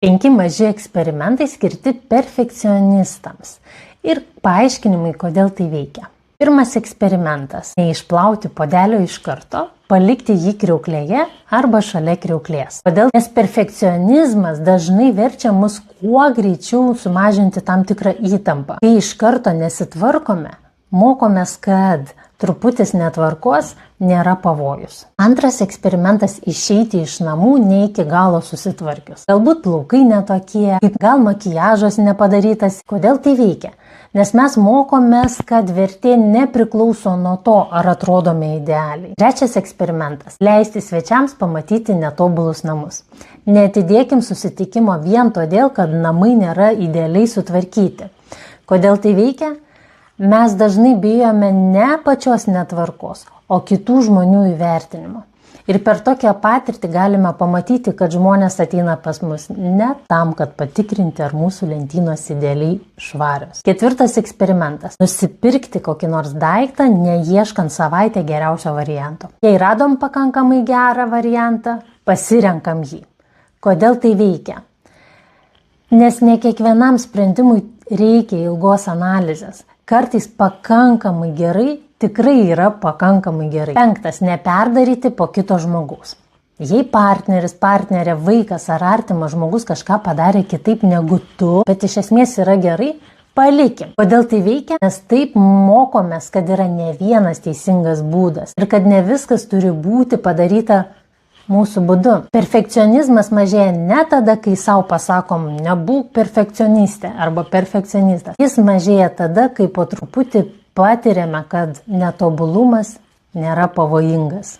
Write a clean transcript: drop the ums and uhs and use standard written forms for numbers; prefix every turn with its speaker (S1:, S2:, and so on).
S1: 5 maži eksperimentai skirti perfekcionistams ir paaiškinimai, kodėl tai veikia. Pirmas eksperimentas – neišplauti puodelio iš karto, palikti jį kriauklėje arba šalia kriauklės. Kodėl? Nes perfekcionizmas dažnai verčia mus kuo greičiau sumažinti tam tikrą įtampą. Kai iš karto nesitvarkome, mokomės, kad truputis netvarkos nėra pavojus. Antras eksperimentas – išeiti iš namų ne iki galo susitvarkius. Galbūt plaukai netokie, gal makiažas nepadarytas. Kodėl tai veikia? Nes mes mokomės, kad vertė nepriklauso nuo to, ar atrodome idealiai. Trečias eksperimentas – leisti svečiams pamatyti netobulus namus. Neatidėkim susitikimo vien todėl, kad namai nėra idealiai sutvarkyti. Kodėl tai veikia? Mes dažnai bijome ne pačios netvarkos, o kitų žmonių įvertinimo. Ir per tokią patirtį galime pamatyti, kad žmonės ateina pas mus ne tam, kad patikrinti, ar mūsų lentynos idealiai švarios. Ketvirtas eksperimentas – nusipirkti kokį nors daiktą, neieškant savaitę geriausio varianto. Jei radom pakankamai gerą variantą, pasirenkam jį. Kodėl tai veikia? Nes ne kiekvienam sprendimui reikia ilgos analizės. Kartais pakankamai gerai tikrai yra pakankamai gerai. 5. Neperdaryti po kito žmogaus. Jei partneris, partnerė, vaikas ar artimas žmogus kažką padarė kitaip negu tu, bet iš esmės yra gerai, palikim. Kodėl tai veikia? Nes taip mokomės, kad yra ne vienas teisingas būdas ir kad ne viskas turi būti padaryta mūsų būdu. Perfekcionizmas mažėja ne tada, kai savo pasakom, nebūk perfekcionistė arba perfekcionistas. Jis mažėja tada, kai po truputį patiriame, kad netobulumas nėra pavojingas.